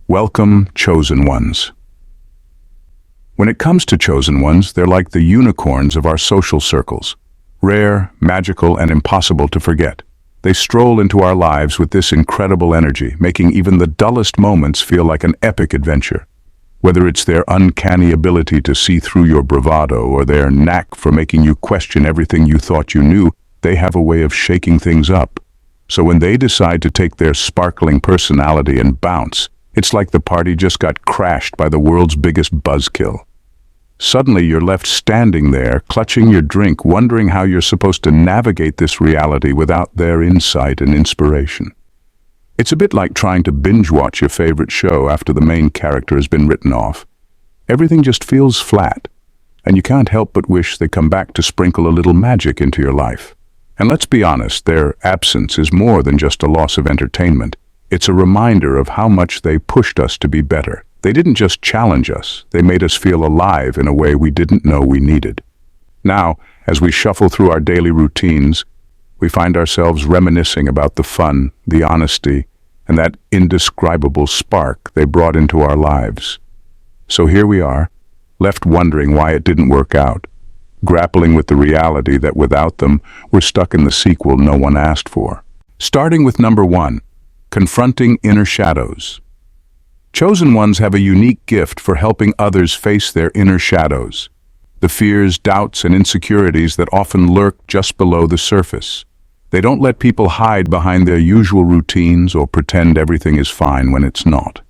Welcome, chosen ones. When it comes to chosen ones, they're like the unicorns of our social circles. Rare, magical, and impossible to forget. They stroll into our lives with this incredible energy, making even the dullest moments feel like an epic adventure. Whether it's their uncanny ability to see through your bravado or their knack for making you question everything you thought you knew, they have a way of shaking things up. So when they decide to take their sparkling personality and bounce, it's like the party just got crashed by the world's biggest buzzkill. Suddenly you're left standing there, clutching your drink, wondering how you're supposed to navigate this reality without their insight and inspiration. It's a bit like trying to binge-watch your favorite show after the main character has been written off. Everything just feels flat, and you can't help but wish they come back to sprinkle a little magic into your life. And let's be honest, their absence is more than just a loss of entertainment. It's a reminder of how much they pushed us to be better. They didn't just challenge us, they made us feel alive in a way we didn't know we needed. Now, as we shuffle through our daily routines, we find ourselves reminiscing about the fun, the honesty, and that indescribable spark they brought into our lives. So here we are, left wondering why it didn't work out, grappling with the reality that without them, we're stuck in the sequel no one asked for. Starting with number 1, confronting inner shadows. Chosen ones have a unique gift for helping others face their inner shadows, the fears, doubts, and insecurities that often lurk just below the surface. They don't let people hide behind their usual routines or pretend everything is fine when it's not.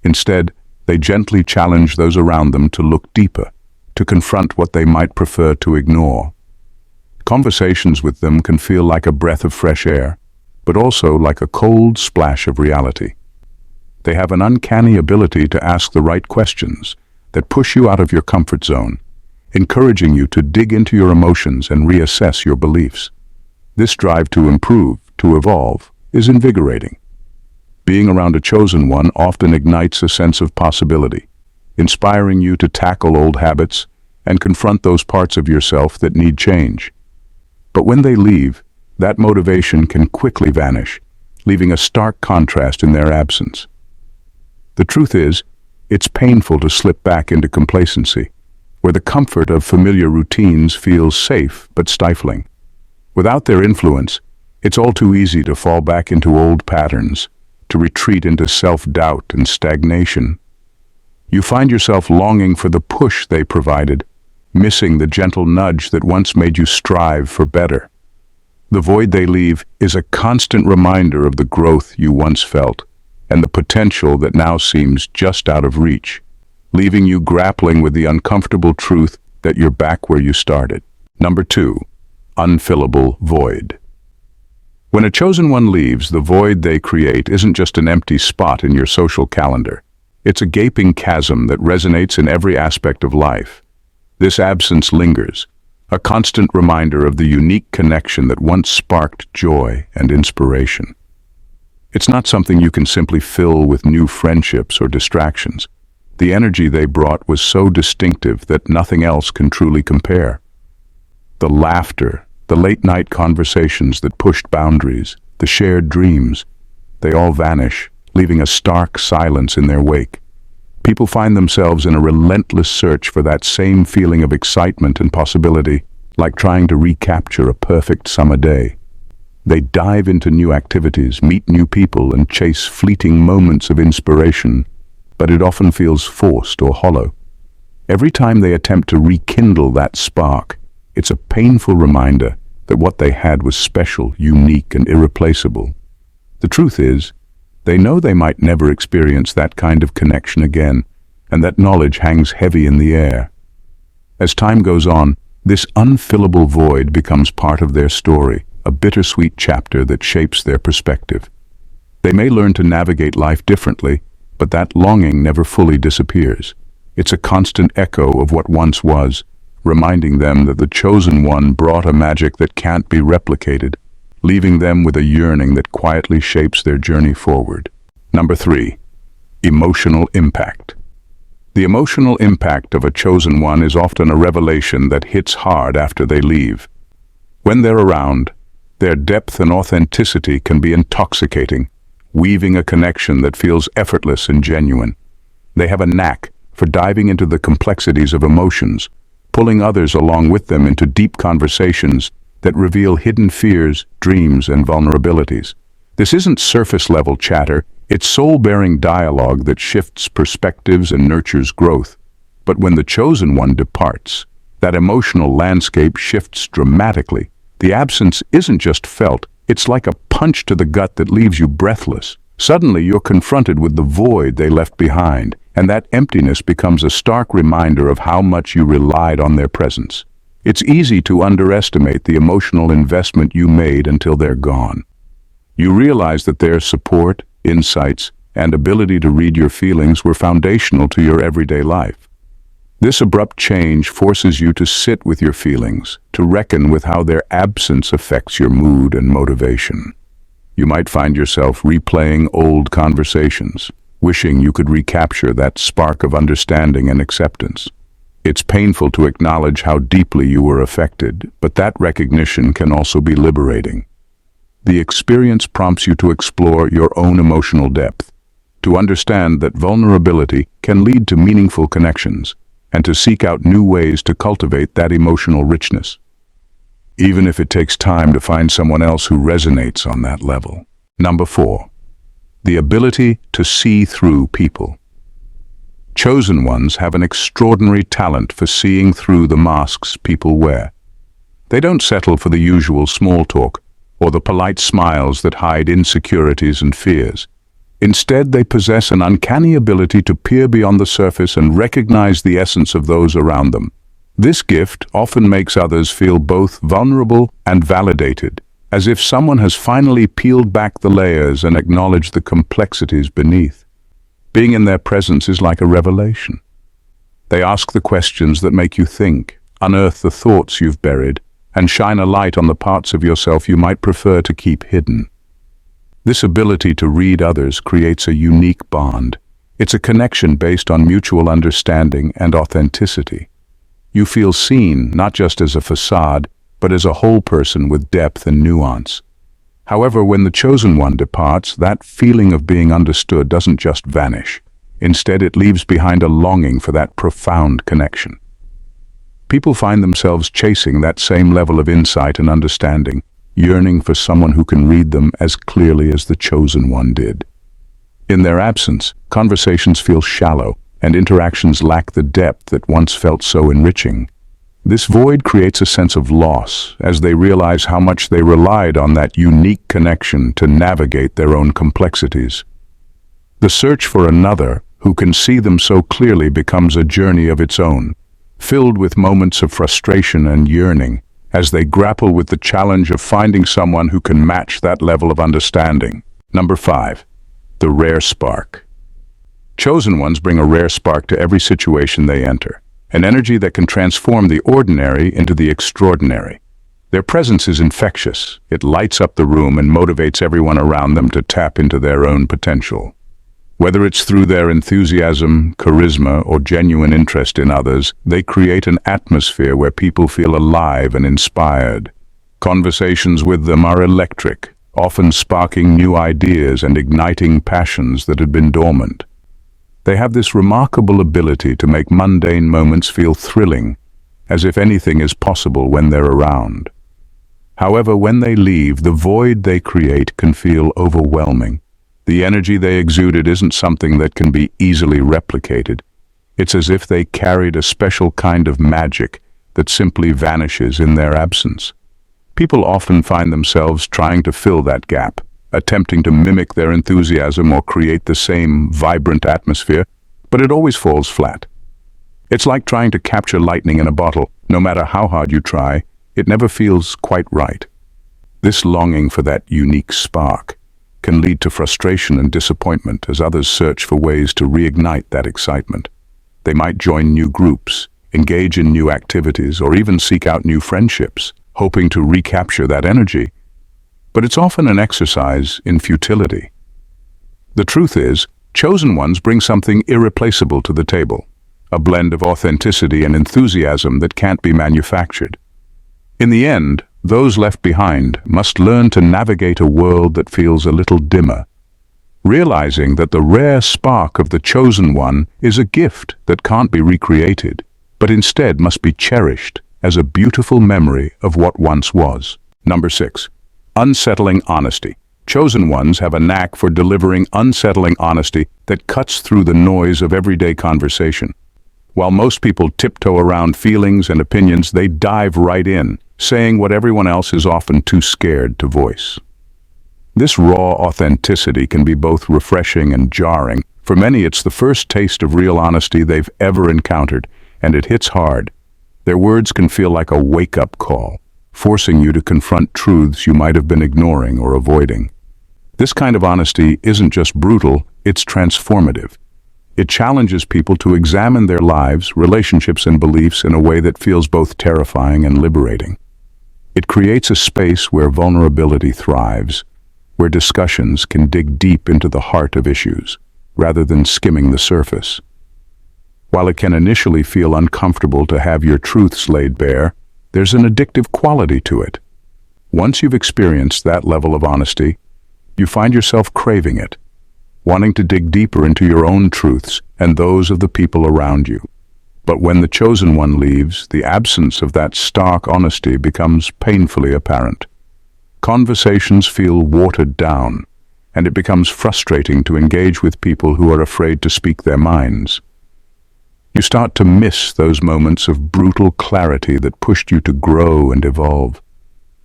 Instead, they gently challenge those around them to look deeper, to confront what they might prefer to ignore. Conversations with them can feel like a breath of fresh air, but also like a cold splash of reality. They have an uncanny ability to ask the right questions that push you out of your comfort zone, encouraging you to dig into your emotions and reassess your beliefs. This drive to improve, to evolve, is invigorating. Being around a chosen one often ignites a sense of possibility, inspiring you to tackle old habits and confront those parts of yourself that need change. But when they leave, that motivation can quickly vanish, leaving a stark contrast in their absence. The truth is, it's painful to slip back into complacency, where the comfort of familiar routines feels safe but stifling. Without their influence, it's all too easy to fall back into old patterns, to retreat into self-doubt and stagnation. You find yourself longing for the push they provided, missing the gentle nudge that once made you strive for better. The void they leave is a constant reminder of the growth you once felt, and the potential that now seems just out of reach, leaving you grappling with the uncomfortable truth that you're back where you started. Number 2. Unfillable void. When a chosen one leaves, the void they create isn't just an empty spot in your social calendar. It's a gaping chasm that resonates in every aspect of life. This absence lingers, a constant reminder of the unique connection that once sparked joy and inspiration. It's not something you can simply fill with new friendships or distractions. The energy they brought was so distinctive that nothing else can truly compare. The laughter, the late-night conversations that pushed boundaries, the shared dreams, they all vanish, leaving a stark silence in their wake. People find themselves in a relentless search for that same feeling of excitement and possibility, like trying to recapture a perfect summer day. They dive into new activities, meet new people, and chase fleeting moments of inspiration, but it often feels forced or hollow. Every time they attempt to rekindle that spark, it's a painful reminder that what they had was special, unique, and irreplaceable. The truth is, they know they might never experience that kind of connection again, and that knowledge hangs heavy in the air. As time goes on, this unfillable void becomes part of their story, a bittersweet chapter that shapes their perspective. They may learn to navigate life differently, but that longing never fully disappears. It's a constant echo of what once was, reminding them that the chosen one brought a magic that can't be replicated, leaving them with a yearning that quietly shapes their journey forward. Number 3. Emotional impact. The emotional impact of a chosen one is often a revelation that hits hard after they leave. When they're around, their depth and authenticity can be intoxicating, weaving a connection that feels effortless and genuine. They have a knack for diving into the complexities of emotions, pulling others along with them into deep conversations that reveal hidden fears, dreams, and vulnerabilities. This isn't surface-level chatter, it's soul-bearing dialogue that shifts perspectives and nurtures growth. But when the chosen one departs, that emotional landscape shifts dramatically. The absence isn't just felt, it's like a punch to the gut that leaves you breathless. Suddenly you're confronted with the void they left behind, and that emptiness becomes a stark reminder of how much you relied on their presence. It's easy to underestimate the emotional investment you made until they're gone. You realize that their support, insights, and ability to read your feelings were foundational to your everyday life. This abrupt change forces you to sit with your feelings, to reckon with how their absence affects your mood and motivation. You might find yourself replaying old conversations, wishing you could recapture that spark of understanding and acceptance. It's painful to acknowledge how deeply you were affected, but that recognition can also be liberating. The experience prompts you to explore your own emotional depth, to understand that vulnerability can lead to meaningful connections, and to seek out new ways to cultivate that emotional richness, even if it takes time to find someone else who resonates on that level. Number 4. The ability to see through people. Chosen ones have an extraordinary talent for seeing through the masks people wear. They don't settle for the usual small talk or the polite smiles that hide insecurities and fears. Instead, they possess an uncanny ability to peer beyond the surface and recognize the essence of those around them. This gift often makes others feel both vulnerable and validated, as if someone has finally peeled back the layers and acknowledged the complexities beneath. Being in their presence is like a revelation. They ask the questions that make you think, unearth the thoughts you've buried, and shine a light on the parts of yourself you might prefer to keep hidden. This ability to read others creates a unique bond. It's a connection based on mutual understanding and authenticity. You feel seen not just as a facade, but as a whole person with depth and nuance. However, when the chosen one departs, that feeling of being understood doesn't just vanish. Instead, it leaves behind a longing for that profound connection. People find themselves chasing that same level of insight and understanding, yearning for someone who can read them as clearly as the chosen one did. In their absence, conversations feel shallow, and interactions lack the depth that once felt so enriching. This void creates a sense of loss as they realize how much they relied on that unique connection to navigate their own complexities. The search for another who can see them so clearly becomes a journey of its own, filled with moments of frustration and yearning as they grapple with the challenge of finding someone who can match that level of understanding. Number 5. The rare spark. Chosen ones bring a rare spark to every situation they enter, an energy that can transform the ordinary into the extraordinary. Their presence is infectious. It lights up the room and motivates everyone around them to tap into their own potential. Whether it's through their enthusiasm, charisma, or genuine interest in others, they create an atmosphere where people feel alive and inspired. Conversations with them are electric, often sparking new ideas and igniting passions that had been dormant. They have this remarkable ability to make mundane moments feel thrilling, as if anything is possible when they're around. However, when they leave, the void they create can feel overwhelming. The energy they exuded isn't something that can be easily replicated. It's as if they carried a special kind of magic that simply vanishes in their absence. People often find themselves trying to fill that gap, attempting to mimic their enthusiasm or create the same vibrant atmosphere, but it always falls flat. It's like trying to capture lightning in a bottle. No matter how hard you try, it never feels quite right. This longing for that unique spark can lead to frustration and disappointment as others search for ways to reignite that excitement. They might join new groups, engage in new activities, or even seek out new friendships, hoping to recapture that energy. But it's often an exercise in futility. The truth is, chosen ones bring something irreplaceable to the table, a blend of authenticity and enthusiasm that can't be manufactured. In the end, those left behind must learn to navigate a world that feels a little dimmer, realizing that the rare spark of the chosen one is a gift that can't be recreated, but instead must be cherished as a beautiful memory of what once was. Number 6. Unsettling honesty. Chosen ones have a knack for delivering unsettling honesty that cuts through the noise of everyday conversation. While most people tiptoe around feelings and opinions, they dive right in, saying what everyone else is often too scared to voice. This raw authenticity can be both refreshing and jarring. For many, it's the first taste of real honesty they've ever encountered, and it hits hard. Their words can feel like a wake-up call, forcing you to confront truths you might have been ignoring or avoiding. This kind of honesty isn't just brutal, it's transformative. It challenges people to examine their lives, relationships, and beliefs in a way that feels both terrifying and liberating. It creates a space where vulnerability thrives, where discussions can dig deep into the heart of issues, rather than skimming the surface. While it can initially feel uncomfortable to have your truths laid bare, there's an addictive quality to it. Once you've experienced that level of honesty, you find yourself craving it, wanting to dig deeper into your own truths and those of the people around you. But when the chosen one leaves, the absence of that stark honesty becomes painfully apparent. Conversations feel watered down, and it becomes frustrating to engage with people who are afraid to speak their minds. You start to miss those moments of brutal clarity that pushed you to grow and evolve.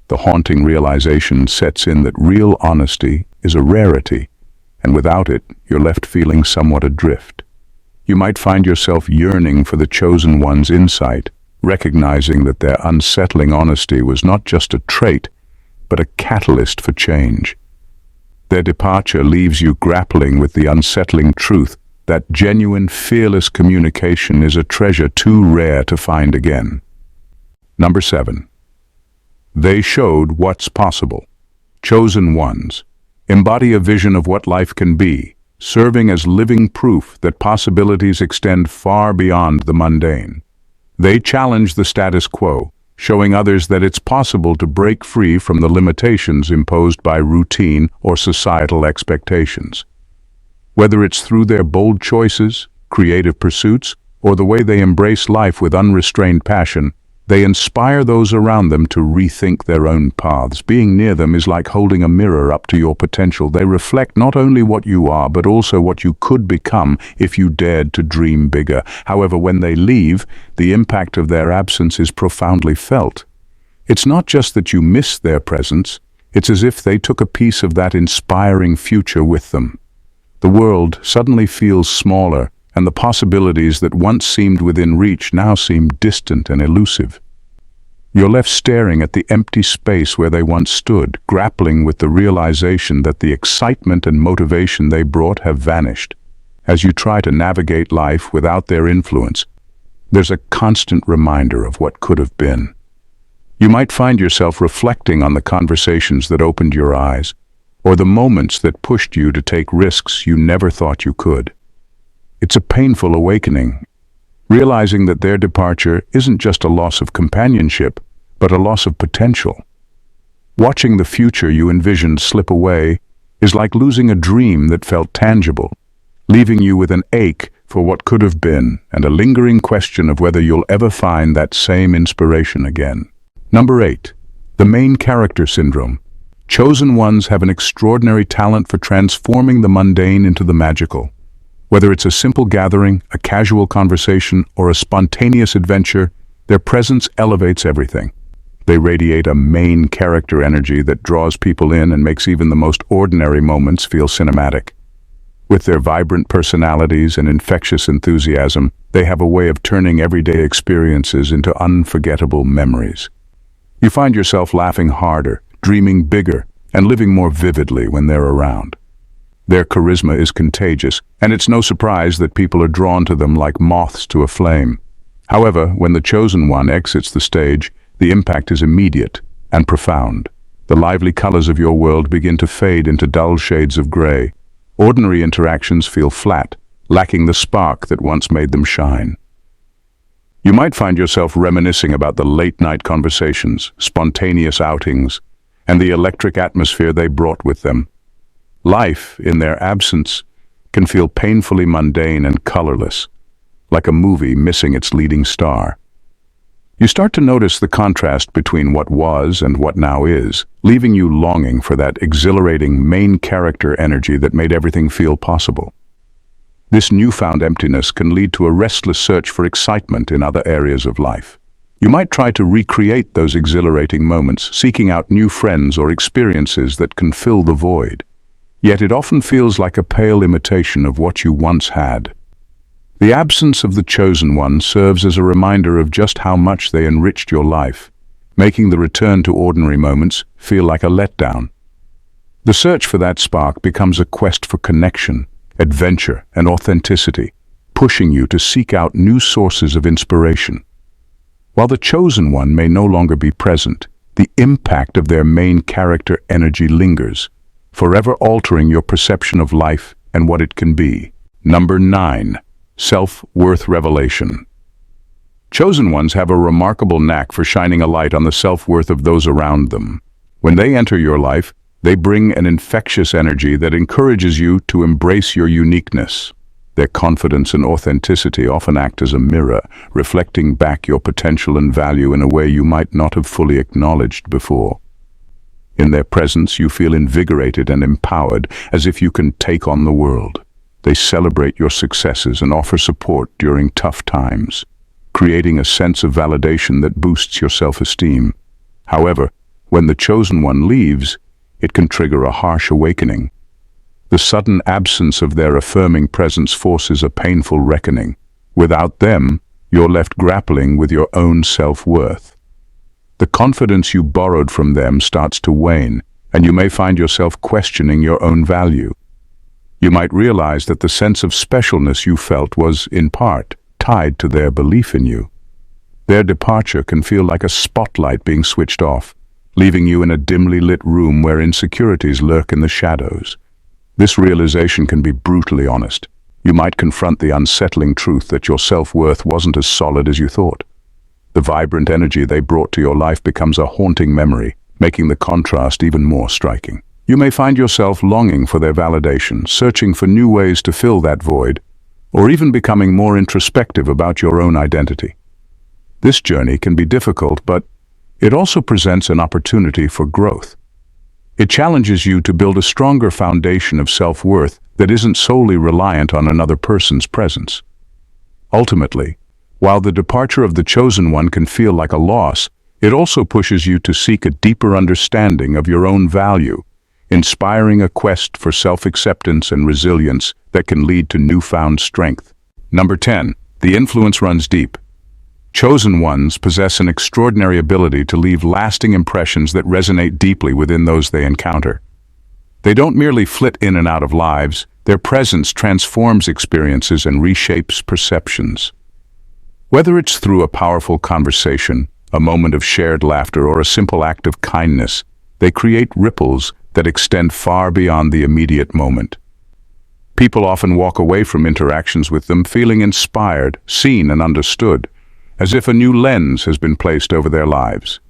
The haunting realization sets in that real honesty is a rarity, and without it, you're left feeling somewhat adrift. You might find yourself yearning for the chosen one's insight, recognizing that their unsettling honesty was not just a trait, but a catalyst for change. Their departure leaves you grappling with the unsettling truth that genuine, fearless communication is a treasure too rare to find again. Number 7. They showed what's possible. Chosen ones embody a vision of what life can be, serving as living proof that possibilities extend far beyond the mundane. They challenge the status quo, showing others that it's possible to break free from the limitations imposed by routine or societal expectations. Whether it's through their bold choices, creative pursuits, or the way they embrace life with unrestrained passion, they inspire those around them to rethink their own paths. Being near them is like holding a mirror up to your potential. They reflect not only what you are, but also what you could become if you dared to dream bigger. However, when they leave, the impact of their absence is profoundly felt. It's not just that you miss their presence, it's as if they took a piece of that inspiring future with them. The world suddenly feels smaller, and the possibilities that once seemed within reach now seem distant and elusive. You're left staring at the empty space where they once stood, grappling with the realization that the excitement and motivation they brought have vanished. As you try to navigate life without their influence, there's a constant reminder of what could have been. You might find yourself reflecting on the conversations that opened your eyes, or the moments that pushed you to take risks you never thought you could. It's a painful awakening, realizing that their departure isn't just a loss of companionship, but a loss of potential. Watching the future you envisioned slip away is like losing a dream that felt tangible, leaving you with an ache for what could have been and a lingering question of whether you'll ever find that same inspiration again. Number 8. The main character syndrome. Chosen ones have an extraordinary talent for transforming the mundane into the magical. Whether it's a simple gathering, a casual conversation, or a spontaneous adventure, their presence elevates everything. They radiate a main character energy that draws people in and makes even the most ordinary moments feel cinematic. With their vibrant personalities and infectious enthusiasm, they have a way of turning everyday experiences into unforgettable memories. You find yourself laughing harder, dreaming bigger, and living more vividly when they're around. Their charisma is contagious, and it's no surprise that people are drawn to them like moths to a flame. However, when the chosen one exits the stage, the impact is immediate and profound. The lively colors of your world begin to fade into dull shades of gray. Ordinary interactions feel flat, lacking the spark that once made them shine. You might find yourself reminiscing about the late-night conversations, spontaneous outings, and the electric atmosphere they brought with them. Life, in their absence, can feel painfully mundane and colorless, like a movie missing its leading star. You start to notice the contrast between what was and what now is, leaving you longing for that exhilarating main character energy that made everything feel possible. This newfound emptiness can lead to a restless search for excitement in other areas of life. You might try to recreate those exhilarating moments, seeking out new friends or experiences that can fill the void. Yet it often feels like a pale imitation of what you once had. The absence of the chosen one serves as a reminder of just how much they enriched your life, making the return to ordinary moments feel like a letdown. The search for that spark becomes a quest for connection, adventure, and authenticity, pushing you to seek out new sources of inspiration. While the chosen one may no longer be present, the impact of their main character energy lingers, forever altering your perception of life and what it can be. Number 9. Self-worth revelation. Chosen ones have a remarkable knack for shining a light on the self-worth of those around them. When they enter your life, they bring an infectious energy that encourages you to embrace your uniqueness. Their confidence and authenticity often act as a mirror, reflecting back your potential and value in a way you might not have fully acknowledged before. In their presence, you feel invigorated and empowered, as if you can take on the world. They celebrate your successes and offer support during tough times, creating a sense of validation that boosts your self-esteem. However, when the chosen one leaves, it can trigger a harsh awakening. The sudden absence of their affirming presence forces a painful reckoning. Without them, you're left grappling with your own self-worth. The confidence you borrowed from them starts to wane, and you may find yourself questioning your own value. You might realize that the sense of specialness you felt was, in part, tied to their belief in you. Their departure can feel like a spotlight being switched off, leaving you in a dimly lit room where insecurities lurk in the shadows. This realization can be brutally honest. You might confront the unsettling truth that your self-worth wasn't as solid as you thought. The vibrant energy they brought to your life becomes a haunting memory, making the contrast even more striking. You may find yourself longing for their validation, searching for new ways to fill that void, or even becoming more introspective about your own identity. This journey can be difficult, but it also presents an opportunity for growth. It challenges you to build a stronger foundation of self-worth that isn't solely reliant on another person's presence. Ultimately, while the departure of the chosen one can feel like a loss, it also pushes you to seek a deeper understanding of your own value, inspiring a quest for self-acceptance and resilience that can lead to newfound strength. Number 10. The influence runs deep. Chosen ones possess an extraordinary ability to leave lasting impressions that resonate deeply within those they encounter. They don't merely flit in and out of lives, their presence transforms experiences and reshapes perceptions. Whether it's through a powerful conversation, a moment of shared laughter, or a simple act of kindness, they create ripples that extend far beyond the immediate moment. People often walk away from interactions with them feeling inspired, seen, and understood, as if a new lens has been placed over their lives.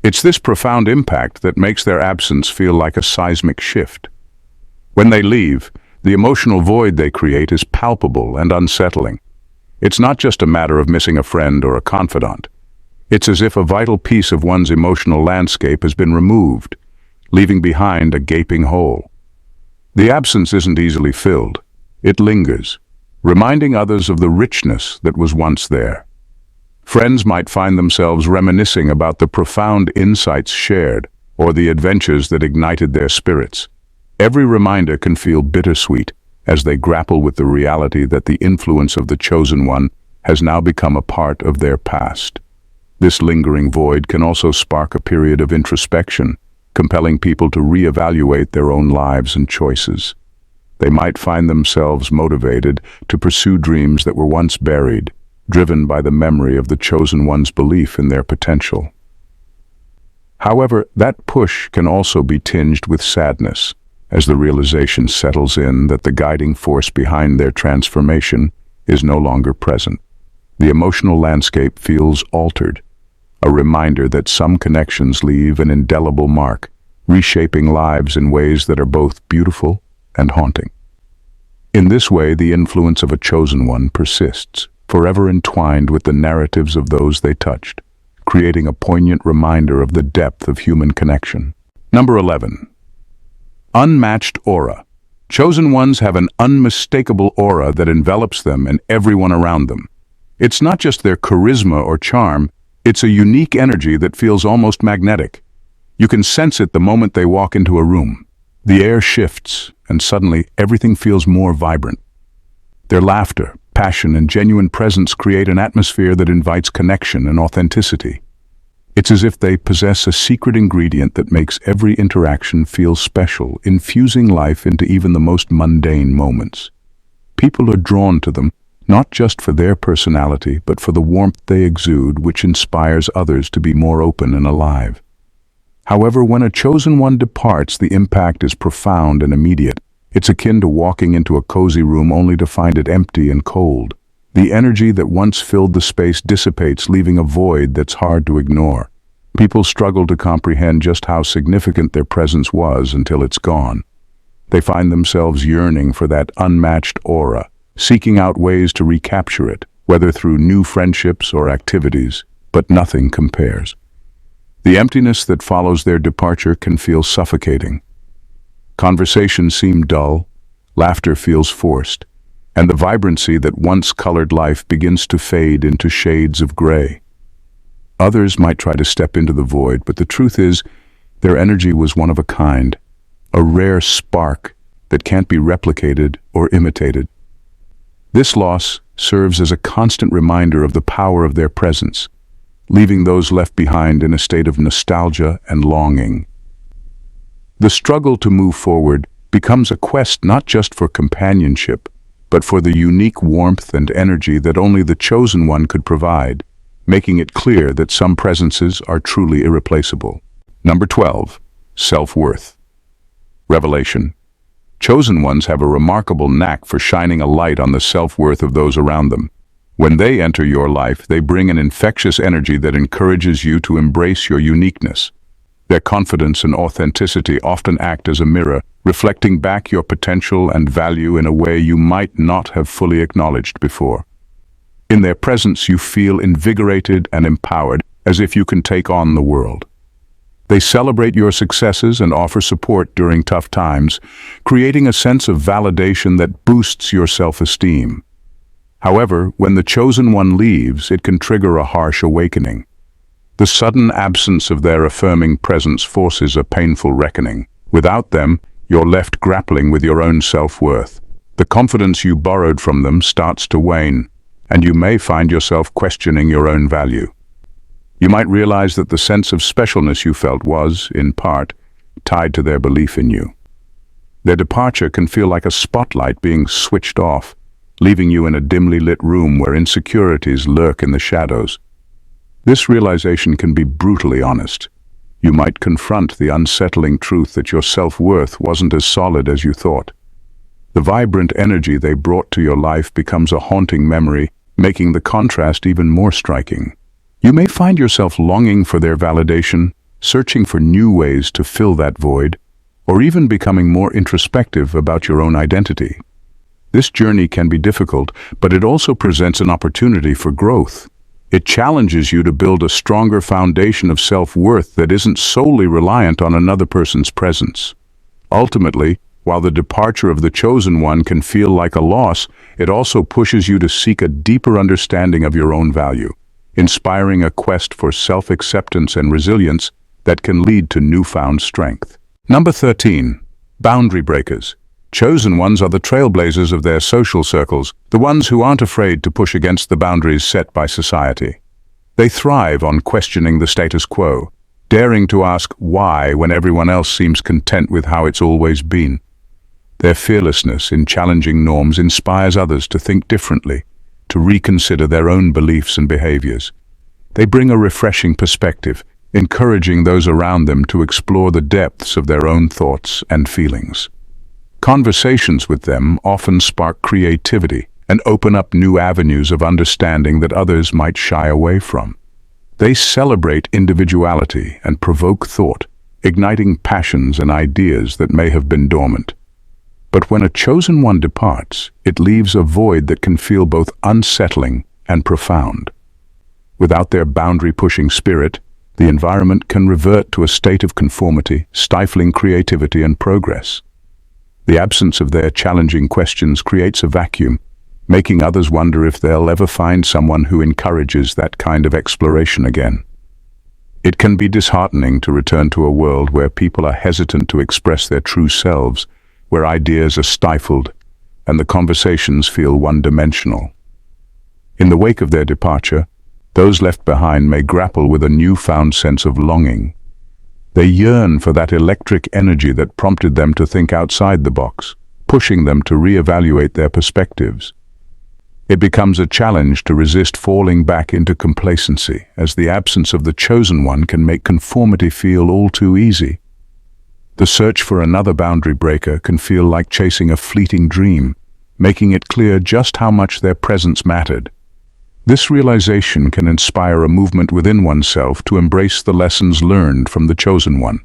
It's this profound impact that makes their absence feel like a seismic shift. When they leave, the emotional void they create is palpable and unsettling. It's not just a matter of missing a friend or a confidant. It's as if a vital piece of one's emotional landscape has been removed, leaving behind a gaping hole. The absence isn't easily filled. It lingers, reminding others of the richness that was once there. Friends might find themselves reminiscing about the profound insights shared or the adventures that ignited their spirits. Every reminder can feel bittersweet as they grapple with the reality that the influence of the chosen one has now become a part of their past. This lingering void can also spark a period of introspection, compelling people to reevaluate their own lives and choices. They might find themselves motivated to pursue dreams that were once buried, driven by the memory of the chosen one's belief in their potential. However, that push can also be tinged with sadness, as the realization settles in that the guiding force behind their transformation is no longer present. The emotional landscape feels altered, a reminder that some connections leave an indelible mark, reshaping lives in ways that are both beautiful and haunting. In this way, the influence of a chosen one persists, forever entwined with the narratives of those they touched, creating a poignant reminder of the depth of human connection. Number 11. Unmatched aura. Chosen ones have an unmistakable aura that envelops them and everyone around them. It's not just their charisma or charm, it's a unique energy that feels almost magnetic. You can sense it the moment they walk into a room. The air shifts, and suddenly everything feels more vibrant. Their laughter, passion, and genuine presence create an atmosphere that invites connection and authenticity. It's as if they possess a secret ingredient that makes every interaction feel special, infusing life into even the most mundane moments. People are drawn to them, not just for their personality, but for the warmth they exude, which inspires others to be more open and alive. However, when a chosen one departs, the impact is profound and immediate. It's akin to walking into a cozy room only to find it empty and cold. The energy that once filled the space dissipates, leaving a void that's hard to ignore. People struggle to comprehend just how significant their presence was until it's gone. They find themselves yearning for that unmatched aura, seeking out ways to recapture it, whether through new friendships or activities, but nothing compares. The emptiness that follows their departure can feel suffocating. Conversations seem dull, laughter feels forced, and the vibrancy that once colored life begins to fade into shades of gray. Others might try to step into the void, but the truth is, their energy was one of a kind, a rare spark that can't be replicated or imitated. This loss serves as a constant reminder of the power of their presence, leaving those left behind in a state of nostalgia and longing. The struggle to move forward becomes a quest not just for companionship, but for the unique warmth and energy that only the chosen one could provide, making it clear that some presences are truly irreplaceable. Number 12. Self-worth. Revelation. Chosen ones have a remarkable knack for shining a light on the self-worth of those around them. When they enter your life, they bring an infectious energy that encourages you to embrace your uniqueness. Their confidence and authenticity often act as a mirror, reflecting back your potential and value in a way you might not have fully acknowledged before. In their presence, you feel invigorated and empowered, as if you can take on the world. They celebrate your successes and offer support during tough times, creating a sense of validation that boosts your self-esteem. However, when the chosen one leaves, it can trigger a harsh awakening. The sudden absence of their affirming presence forces a painful reckoning. Without them, you're left grappling with your own self-worth. The confidence you borrowed from them starts to wane, and you may find yourself questioning your own value. You might realize that the sense of specialness you felt was, in part, tied to their belief in you. Their departure can feel like a spotlight being switched off, leaving you in a dimly lit room where insecurities lurk in the shadows. This realization can be brutally honest. You might confront the unsettling truth that your self-worth wasn't as solid as you thought. The vibrant energy they brought to your life becomes a haunting memory, making the contrast even more striking. You may find yourself longing for their validation, searching for new ways to fill that void, or even becoming more introspective about your own identity. This journey can be difficult, but it also presents an opportunity for growth. It challenges you to build a stronger foundation of self-worth that isn't solely reliant on another person's presence. Ultimately, while the departure of the chosen one can feel like a loss, it also pushes you to seek a deeper understanding of your own value, inspiring a quest for self-acceptance and resilience that can lead to newfound strength. Number 13. Boundary breakers. Chosen ones are the trailblazers of their social circles, the ones who aren't afraid to push against the boundaries set by society. They thrive on questioning the status quo, daring to ask why when everyone else seems content with how it's always been. Their fearlessness in challenging norms inspires others to think differently, to reconsider their own beliefs and behaviors. They bring a refreshing perspective, encouraging those around them to explore the depths of their own thoughts and feelings. Conversations with them often spark creativity and open up new avenues of understanding that others might shy away from. They celebrate individuality and provoke thought, igniting passions and ideas that may have been dormant. But when a chosen one departs, it leaves a void that can feel both unsettling and profound. Without their boundary-pushing spirit, the environment can revert to a state of conformity, stifling creativity and progress. The absence of their challenging questions creates a vacuum, making others wonder if they'll ever find someone who encourages that kind of exploration again. It can be disheartening to return to a world where people are hesitant to express their true selves, where ideas are stifled, and the conversations feel one-dimensional. In the wake of their departure, those left behind may grapple with a newfound sense of longing. They yearn for that electric energy that prompted them to think outside the box, pushing them to reevaluate their perspectives. It becomes a challenge to resist falling back into complacency, as the absence of the chosen one can make conformity feel all too easy. The search for another boundary breaker can feel like chasing a fleeting dream, making it clear just how much their presence mattered. This realization can inspire a movement within oneself to embrace the lessons learned from the chosen one,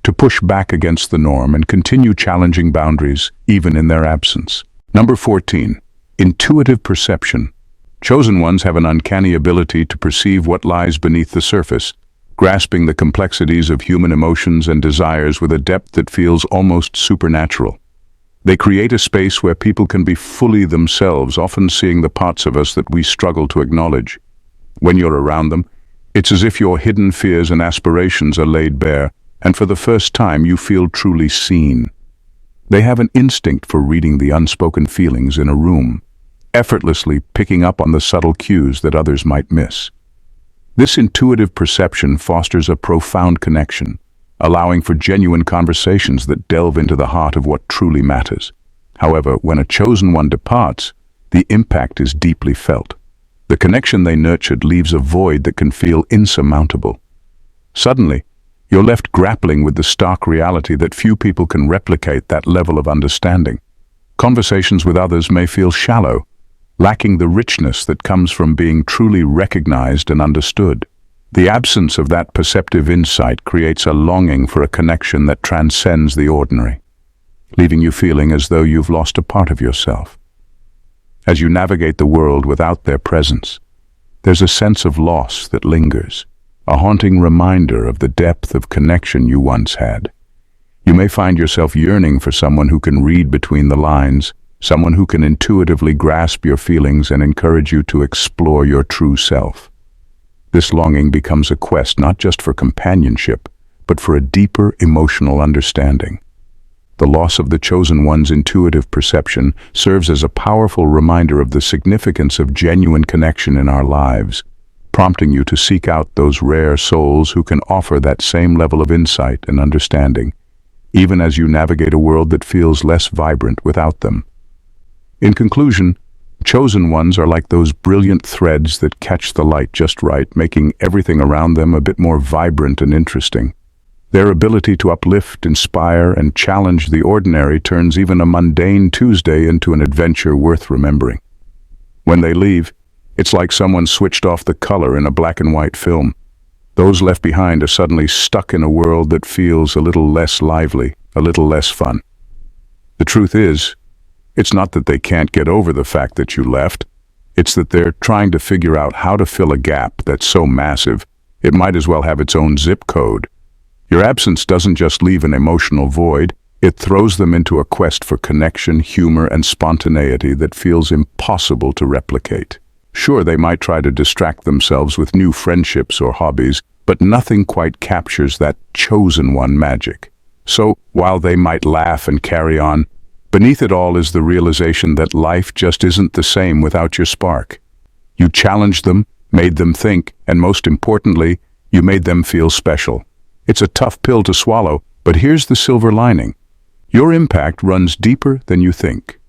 to push back against the norm and continue challenging boundaries even in their absence. Number 14. Intuitive perception. Chosen ones have an uncanny ability to perceive what lies beneath the surface, grasping the complexities of human emotions and desires with a depth that feels almost supernatural. They create a space where people can be fully themselves, often seeing the parts of us that we struggle to acknowledge. When you're around them, it's as if your hidden fears and aspirations are laid bare, and for the first time you feel truly seen. They have an instinct for reading the unspoken feelings in a room, effortlessly picking up on the subtle cues that others might miss. This intuitive perception fosters a profound connection, allowing for genuine conversations that delve into the heart of what truly matters. However, when a chosen one departs, the impact is deeply felt. The connection they nurtured leaves a void that can feel insurmountable. Suddenly, you're left grappling with the stark reality that few people can replicate that level of understanding. Conversations with others may feel shallow, lacking the richness that comes from being truly recognized and understood. The absence of that perceptive insight creates a longing for a connection that transcends the ordinary, leaving you feeling as though you've lost a part of yourself. As you navigate the world without their presence, there's a sense of loss that lingers, a haunting reminder of the depth of connection you once had. You may find yourself yearning for someone who can read between the lines, someone who can intuitively grasp your feelings and encourage you to explore your true self. This longing becomes a quest not just for companionship, but for a deeper emotional understanding. The loss of the chosen one's intuitive perception serves as a powerful reminder of the significance of genuine connection in our lives, prompting you to seek out those rare souls who can offer that same level of insight and understanding, even as you navigate a world that feels less vibrant without them. In conclusion, chosen ones are like those brilliant threads that catch the light just right, making everything around them a bit more vibrant and interesting. Their ability to uplift, inspire, and challenge the ordinary turns even a mundane Tuesday into an adventure worth remembering. When they leave, it's like someone switched off the color in a black and white film. Those left behind are suddenly stuck in a world that feels a little less lively, a little less fun. The truth is, it's not that they can't get over the fact that you left. It's that they're trying to figure out how to fill a gap that's so massive, it might as well have its own zip code. Your absence doesn't just leave an emotional void, it throws them into a quest for connection, humor, and spontaneity that feels impossible to replicate. Sure, they might try to distract themselves with new friendships or hobbies, but nothing quite captures that chosen one magic. So, while they might laugh and carry on, beneath it all is the realization that life just isn't the same without your spark. You challenged them, made them think, and most importantly, you made them feel special. It's a tough pill to swallow, but here's the silver lining. Your impact runs deeper than you think.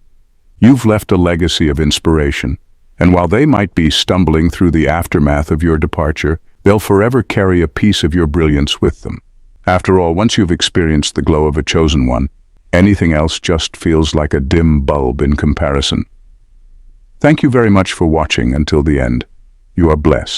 You've left a legacy of inspiration, and while they might be stumbling through the aftermath of your departure, they'll forever carry a piece of your brilliance with them. After all, once you've experienced the glow of a chosen one, anything else just feels like a dim bulb in comparison. Thank you very much for watching until the end. You are blessed.